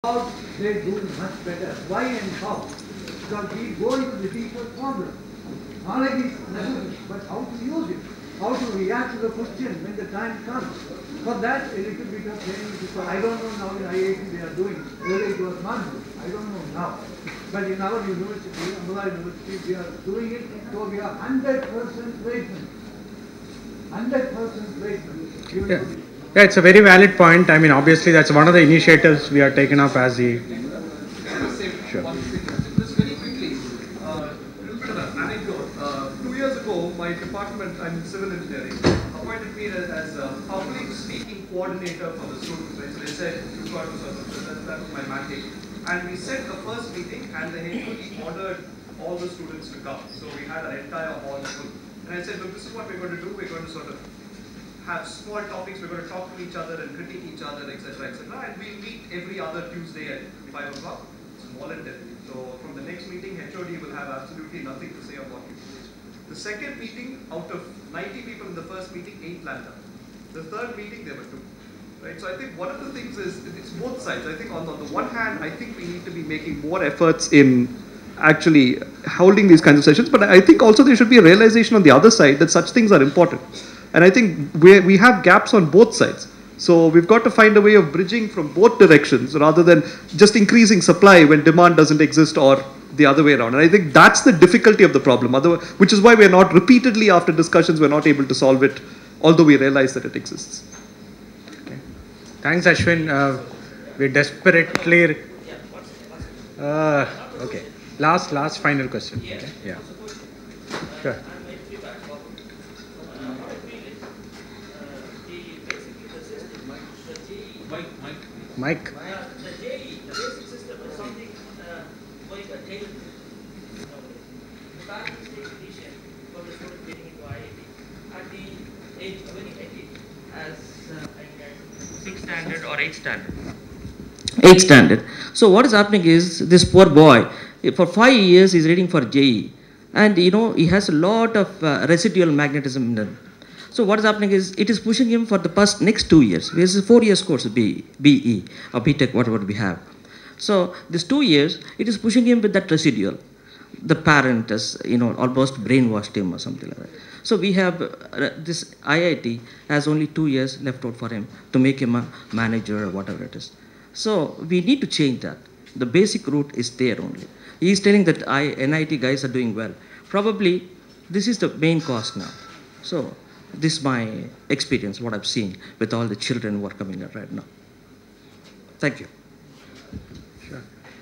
How they do much better. Why and how? Because we go into the deeper problem. Knowledge is necessary, but how to use it? How to react to the question when the time comes? For that, a little bit of training, because I don't know now in IIT they are doing, whether it was not good, I don't know now. But in our university, Amala University, we are doing it, so we are 100% placement. 100% placement. Yeah. Yeah, it's a very valid point. I mean, obviously, that's one of the initiatives we are taken up as the. Sure. Just very quickly, a little bit of an anecdote. 2 years ago, my department, I'm in civil engineering, appointed me as a public speaking coordinator for the students. Right? So they said, you've got to sort of, that was my mandate. And we set the first meeting, and the HOD ordered all the students to come. So we had our entire hall full. And I said, look, this is what we're going to do. We're going to sort of have small topics, we're going to talk to each other and critique each other, etc., etc. And we'll meet every other Tuesday at 5 o'clock. It's voluntary. So from the next meeting, HOD will have absolutely nothing to say about you. The second meeting, out of 90 people in the first meeting, 8 landed up. The third meeting, there were 2. Right? So I think one of the things is, it's both sides. I think on the one hand, I think we need to be making more efforts in actually holding these kinds of sessions, but I think also there should be a realization on the other side that such things are important. And I think we have gaps on both sides. So we've got to find a way of bridging from both directions rather than just increasing supply when demand doesn't exist or the other way around. And I think that's the difficulty of the problem, which is why we're not repeatedly after discussions, we're not able to solve it, although we realize that it exists. Okay. Thanks, Ashwin. We're desperately... okay. Last final question. Okay. Yeah. Sure. Mike. The JE, the basic system is something going a tail. The parents take decision for the student getting into IIT at the age when he get it as 6th standard or 8th standard. 8th standard. So what is happening is this poor boy, for 5 years he's reading for JE, and he has a lot of residual magnetism in him. So what is happening is, it is pushing him for the next 2 years. This is a 4 years course, BE or BTech, whatever we have. So this 2 years, it is pushing him with that residual. The parent has, almost brainwashed him or something like that. So we have this IIT has only 2 years left out for him to make him a manager or whatever it is. So we need to change that. The basic route is there only. He is telling that NIT guys are doing well. Probably this is the main cause now. So this is my experience, what I've seen with all the children who are coming up right now. Thank you. Sure.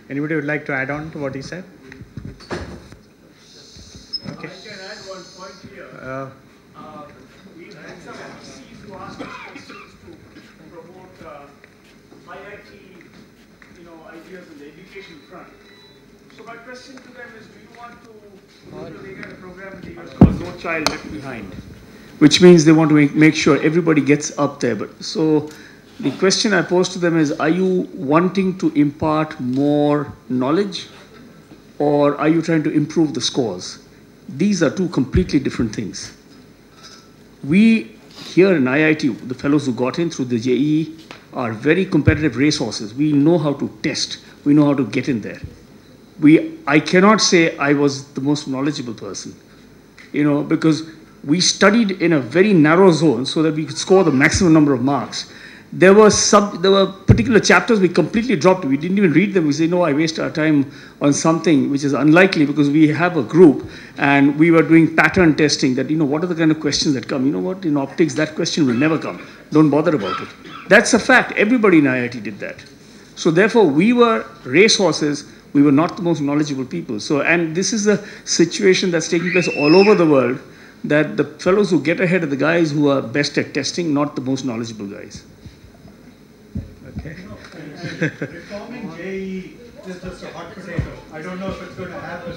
Anybody would like to add on to what he said? Okay. I can add one point here. We've had some MCs who asked us questions to promote IIT, ideas on the education front. So my question to them is, do you want to they got a program in the US called No Child Left Behind, which means they want to make sure everybody gets up there. But so the question I pose to them is, are you wanting to impart more knowledge, or are you trying to improve the scores? These are two completely different things. We here in IIT, the fellows who got in through the JEE are very competitive racehorses. We know how to test. We know how to get in there. I cannot say I was the most knowledgeable person, because we studied in a very narrow zone so that we could score the maximum number of marks. There were particular chapters we completely dropped. We didn't even read them. We say, no, I waste our time on something which is unlikely, because we have a group and we were doing pattern testing that, what are the kind of questions that come? You know what, in optics, that question will never come. Don't bother about it. That's a fact. Everybody in IIT did that. So therefore, we were racehorses. We were not the most knowledgeable people. So, and this is a situation that's taking place all over the world, that the fellows who get ahead are the guys who are best at testing, not the most knowledgeable guys. Okay. Reforming JE is just a hot potato. I don't know if it's going to happen.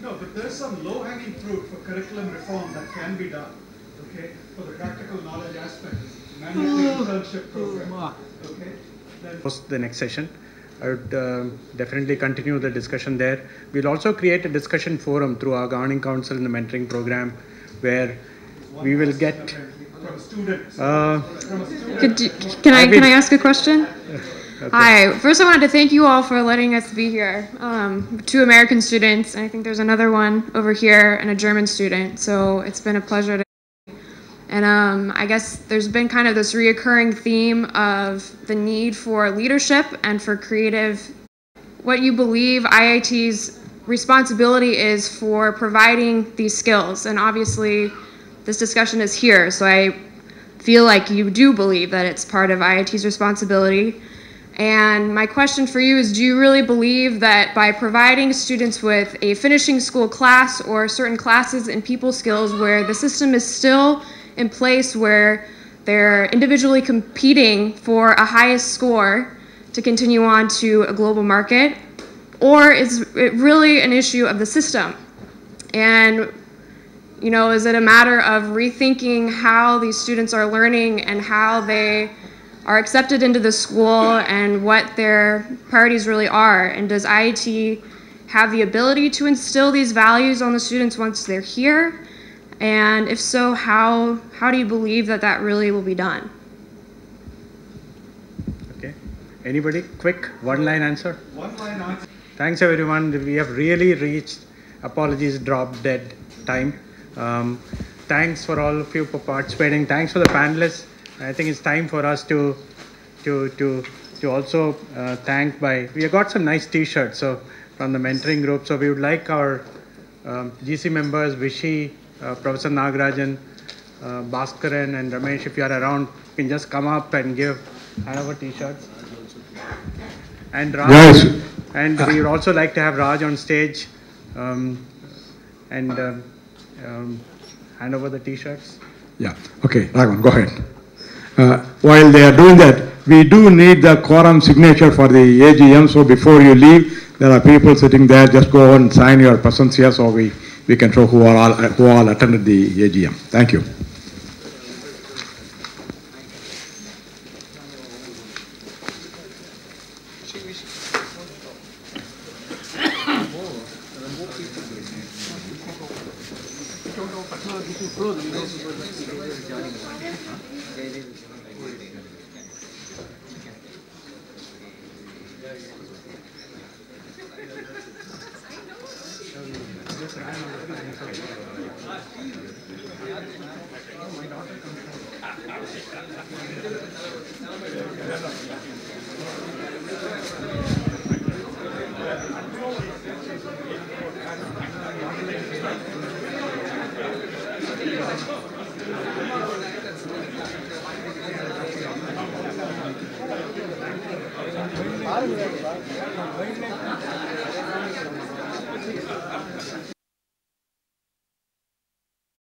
No, but there's some low-hanging fruit for curriculum reform that can be done. Okay, for the practical knowledge aspect, mandatory internship program. Okay. Post the next session. I would definitely continue the discussion there. We'll also create a discussion forum through our governing council and the mentoring program, where we will get. From students. Can I ask a question? Okay. Hi. First, I wanted to thank you all for letting us be here. 2 American students, and I think there's another one over here, and a German student. So it's been a pleasure to. And I guess there's been kind of this reoccurring theme of the need for leadership and for creative. What you believe IIT's responsibility is for providing these skills, and obviously this discussion is here, so I feel like you do believe that it's part of IIT's responsibility. And my question for you is, do you really believe that by providing students with a finishing school class or certain classes in people skills where the system is still in place where they're individually competing for a highest score to continue on to a global market? Or is it really an issue of the system? And is it a matter of rethinking how these students are learning and how they are accepted into the school and what their priorities really are? And does IIT have the ability to instill these values on the students once they're here? And if so, how do you believe that really will be done? Okay. Anybody? Quick, one-line answer? One-line answer. Thanks everyone. We have really reached, apologies, drop dead time. Thanks for all of you for participating. Thanks for the panelists. I think it's time for us to also thank we have got some nice t-shirts from the mentoring group. So we would like our GC members, Vishy, Professor Nagarajan, Bhaskaran and Ramesh, if you are around, you can just come up and hand over t-shirts. And Raj, yes. And we would also like to have Raj on stage and hand over the t-shirts. Yeah, okay, Raghavan, go ahead. While they are doing that, we do need the quorum signature for the AGM, so before you leave, there are people sitting there, just go and sign your presence here so we can show who all attended the AGM. Thank you.